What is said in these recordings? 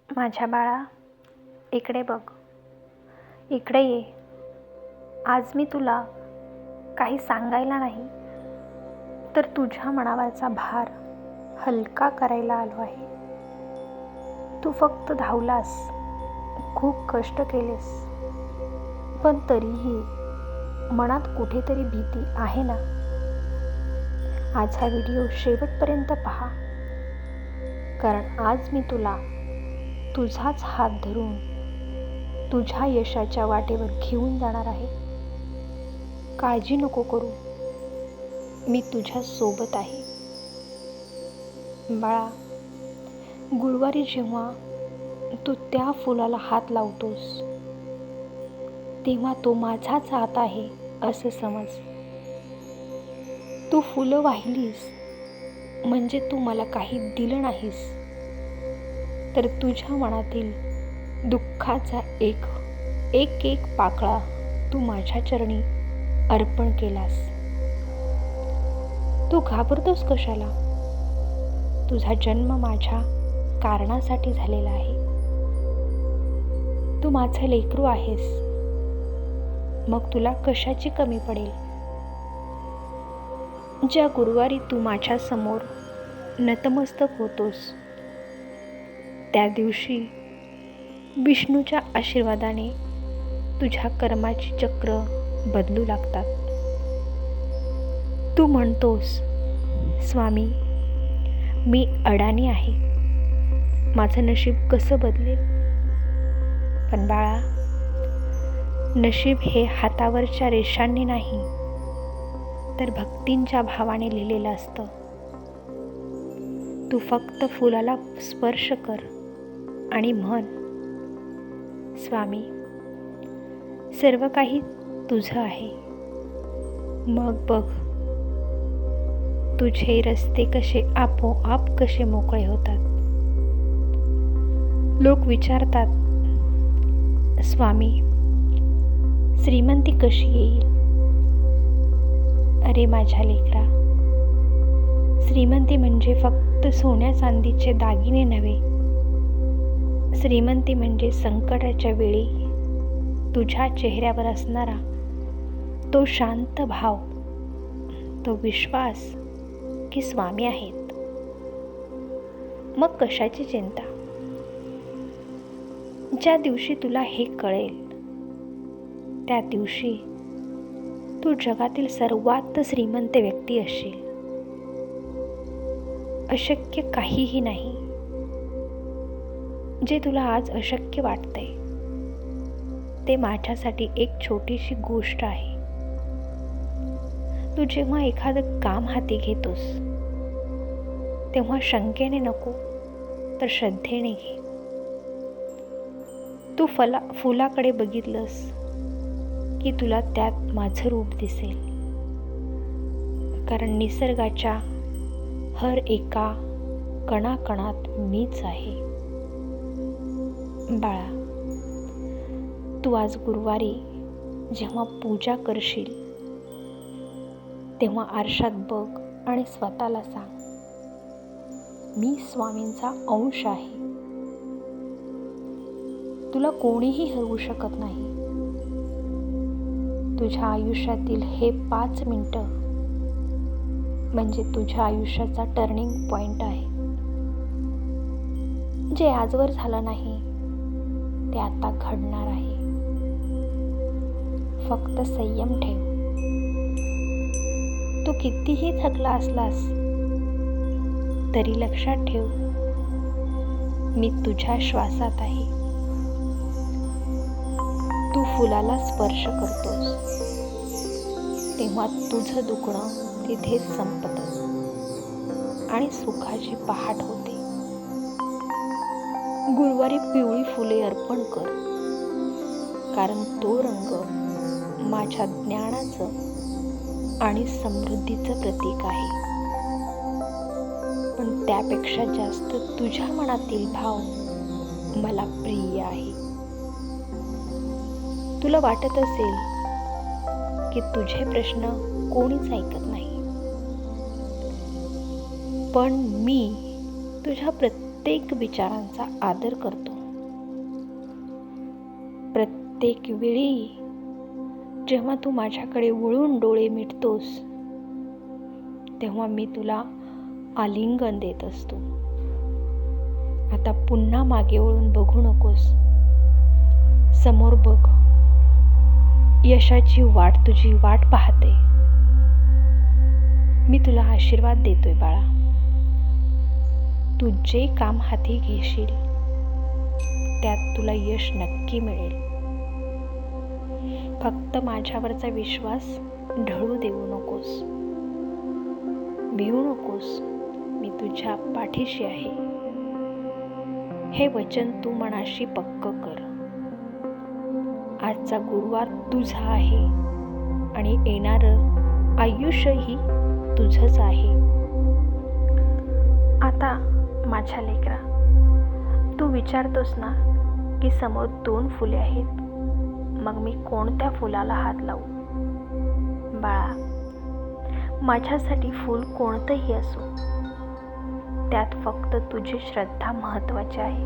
माझ्या बाळा, इकडे बघ, इकडे ये. आज मी तुला काही सांगायला नाही, तर तुझ्या मनावरचा भार हलका करायला आलो आहे. तू फक्त धावलास, खूप कष्ट केलेस, पण तरीही मनात कुठेतरी भीती आहे ना. आज हा व्हिडिओ शेवटपर्यंत पहा, कारण आज मी तुला तुझाच हात धरून तुझ्या यशाच्या वाटेवर घेऊन जाणार आहे. काळजी नको करू, मी तुझ्या सोबत आहे. बाळा, गुरुवारी जेव्हा तू त्या फुलाला हात लावतोस, तेव्हा तो माझाच हात आहे असं समज. तू फुलं वाहिलीस म्हणजे तू मला काही दिलं नाहीस, तर तुझ्या मनातील दुःखाचा एक एक पाकळा तू माझ्या चरणी अर्पण केलास. तू घाबरतोस कशाला? तुझा जन्म माझ्या कारणासाठी झालेला आहे. तू माझं लेकरू आहेस, मग तुला कशाची कमी पडेल? ज्या गुरुवारी तू माझ्या समोर नतमस्तक होतोस, त्या दिवशी विष्णूच्या आशीर्वादाने तुझ्या कर्माची चक्र बदलू लागतात. तू म्हणतोस, स्वामी, मी अडाणी आहे, माझं नशीब कसं बदलेल? पण बाळा, नशीब हे हातावरच्या रेषांनी नाही, तर भक्तींच्या भावाने लिहिलेलं असतं. तू फक्त फुलाला स्पर्श कर आणि म्हण, स्वामी, सर्व काही तुझं आहे. मग बघ, तुझे रस्ते कसे आपोआप कसे मोकळे होतात. लोक विचारतात, स्वामी, श्रीमंती कशी येईल? अरे माझ्या लेकरा, श्रीमंती म्हणजे फक्त सोन्या चांदीचे दागिने नव्हे. श्रीमंती म्हणजे संकटाच्या वेळी तुझ्या चेहऱ्यावर असणारा तो शांत भाव, तो विश्वास की स्वामी आहेत. मग कशाची चिंता? ज्या दिवशी तुला हे कळेल, त्या दिवशी तू जगातील सर्वात श्रीमंत व्यक्ती असशील. अशक्य काहीही नाही. जे तुला आज अशक्य वाटतंय, ते माझ्यासाठी एक छोटीशी गोष्ट आहे. तू जेव्हा एखादं काम हाती घेतोस, तेव्हा शंकेने नको, तर श्रद्धेने घे. तू फुलाकडे बघितलंस की तुला त्यात माझं रूप दिसेल, कारण निसर्गाच्या हर एका कणाकणात मीच आहे. बाळा, तू आज गुरुवारी जेव्हा पूजा करशील, तेव्हा आरशात बघ आणि स्वतःला सांग, मी स्वामींचा अंश आहे. तुला कोणीही हरवू शकत नाही. तुझ्या आयुष्यातील हे 5 मिनिटं म्हणजे तुझ्या आयुष्याचा टर्निंग पॉइंट आहे. जे आजवर झालं नाही, ते आता घडणार आहे. फक्त संयम ठेव. तू कितीही थकला असलास तरी लक्षात ठेव, मी तुझ्या श्वासात आहे. तू फुलाला स्पर्श करतोस, तेव्हा तुझं दुखणं तिथेच संपतं आणि सुखाची पहाट होते. गुरुवारी पिवळी फुले अर्पण कर, कारण तो रंग माझ्या ज्ञानाचं आणि समृद्धीचं प्रतीक आहे. पण त्यापेक्षा जास्त तुझ्या मनातील भाव मला प्रिय आहे. तुला वाटत असेल की तुझे प्रश्न कोणीच ऐकत नाही, पण मी तुझ्या प्रत्येक विचारांचा आदर करतो. प्रत्येक वेळी जेव्हा तू माझ्याकडे वळून डोळे मिटतोस तेव्हा मी तुला आलिंगन देत असतो. आता पुन्हा मागे वळून बघू नकोस, समोर बघ. यशाची वाट तुझी वाट पाहते. मी तुला आशीर्वाद देतोय बाळा. तू जे काम हाती घेशील त्यात तुला यश नक्की मिळेल. फक्त माझ्यावरचा विश्वास ढळू देऊ नकोस. भिवू नकोस. मी तुझ्या पाठीशी आहे. हे वचन तू मनाशी पक्क कर. आजचा गुरुवार तुझा आहे आणि येणारं आयुष्यही तुझंच आहे. आता माझ्या लेकरा, तू विचारतोस ना की समोर 2 फुले आहेत, मग मी कोणत्या फुलाला हात लावू? बाळा, माझ्यासाठी फूल कोणतंही असो, त्यात फक्त तुझी श्रद्धा महत्त्वाची आहे.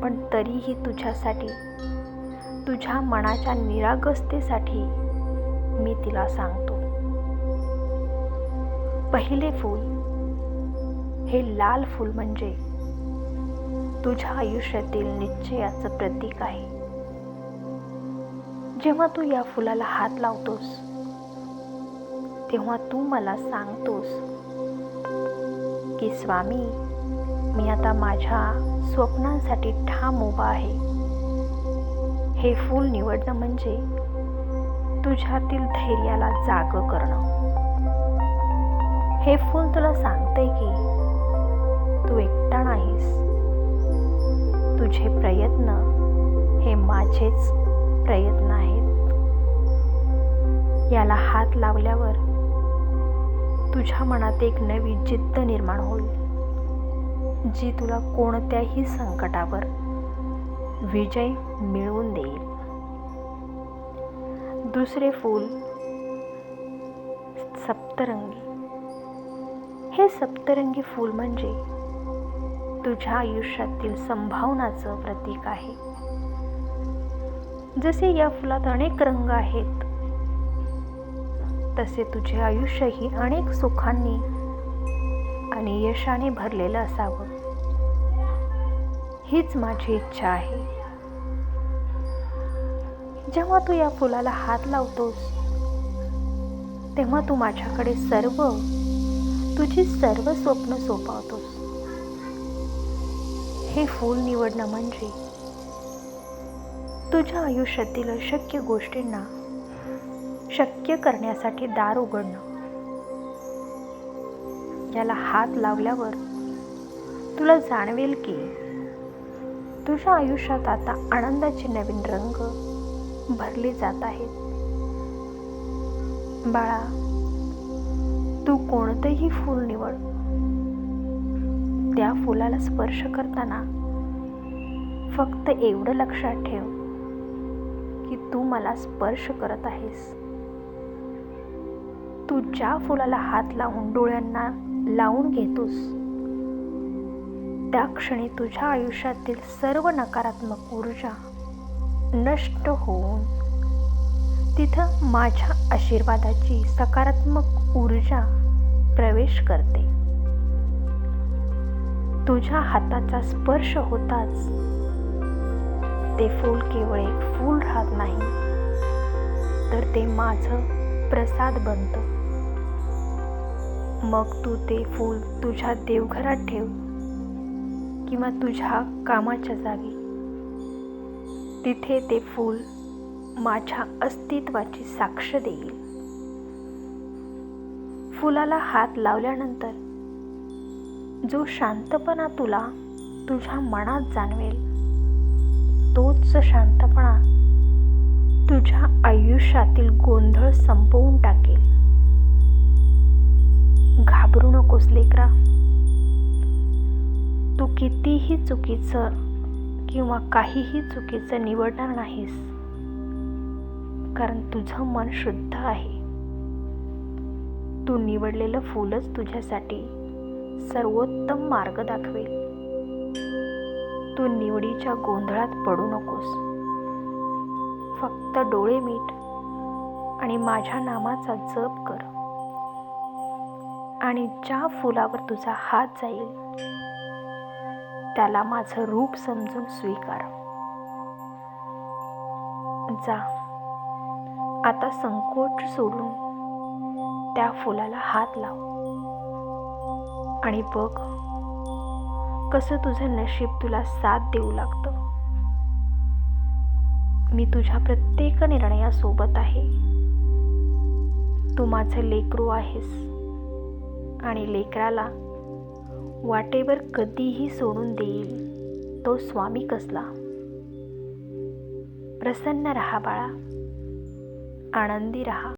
पण तरीही तुझ्यासाठी, तुझ्या मनाच्या निरागसतेसाठी मी तिला सांगतो. पहिले फूल हे लाल फूल म्हणजे तुझ्या आयुष्यातील निश्चयाचं प्रतीक आहे. जेव्हा तू या फुलाला हात लावतोस तेव्हा तू मला सांगतोस की स्वामी, मी आता माझ्या स्वप्नांसाठी ठाम उभा आहे. हे फूल निवडणं म्हणजे तुझ्यातील धैर्याला जागं करणं. हे फूल तुला सांगते की तू एकटा नाहीस. तुझे प्रयत्न हे माझेच प्रयत्न आहेत. याला हात लावल्यावर तुझ्या मनात एक नवी जिद्द निर्माण होईल, जी तुला कोणत्याही संकटावर विजय मिळवून देईल. दुसरे फूल सप्तरंगी. हे सप्तरंगी फूल म्हणजे तुझ्या आयुष्यातील संभावनाचं प्रतीक आहे. जसे या फुलात अनेक रंग आहेत, तसे तुझे आयुष्यही अनेक सुखांनी आणि यशाने भरलेलं असावं, हीच माझी इच्छा आहे. जेव्हा तू या फुलाला हात लावतोस तेव्हा तू माझ्याकडे तुझी सर्व स्वप्न सोपवतोस. हे फूल निवडणं म्हणजे तुझ्या आयुष्यातील अशक्य गोष्टींना शक्य करण्यासाठी दार उघडणं. याला हात लावल्यावर तुला जाणवेल की तुझ्या आयुष्यात आता आनंदाचे नवीन रंग भरले जात आहेत. बाळा, तू कोणतेही फूल निवड, त्या फुलाला स्पर्श करताना फक्त एवढं लक्षात ठेव की तू मला स्पर्श करत आहेस. तू ज्या फुलाला हात लावून डोळ्यांना लावून घेतोस त्या क्षणी तुझ्या आयुष्यातील सर्व नकारात्मक ऊर्जा नष्ट होऊन तिथं माझ्या आशीर्वादाची सकारात्मक ऊर्जा प्रवेश करते. तुझ्या हाताचा स्पर्श होताच ते फूल केवळ एक फूल राहत नाही, तर ते माझं प्रसाद बनतं. मग तू ते फूल तुझ्या देवघरात ठेव किंवा तुझ्या कामाच्या जागी. तिथे ते फूल माझ्या अस्तित्वाची साक्ष देईल. फुलाला हात लावल्यानंतर जो शांतपणा तुला तुझ्या मनात जाणवेल, तोच शांतपणा तुझ्या आयुष्यातील गोंधळ संपवून टाकेल. घाबरू नकोस लेकरा. तू कितीही चुकीचं किंवा काहीही चुकीचं निवडणार नाहीस, कारण तुझं मन शुद्ध आहे. तू निवडलेलं फूलच तुझ्यासाठी सर्वोत्तम मार्ग दाखवेल. तू निवडीच्या गोंधळात पडू नकोस. फक्त डोळे मीट आणि माझ्या नामाचा जप कर. आणि ज्या फुलावर तुझा हात जाईल त्याला माझं रूप समजून स्वीकार. जा, आता संकोच सोडून त्या फुलाला हात लाव आणि बघ कसं तुझं नशीब तुला साथ देऊ लागतं. मी तुझ्या प्रत्येक निर्णयासोबत आहे. तू माझं लेकरू आहेस आणि लेकराला वाटेवर कधीही सोडून देईल तो स्वामी कसला. प्रसन्न रहा बाळा, आनंदी रहा.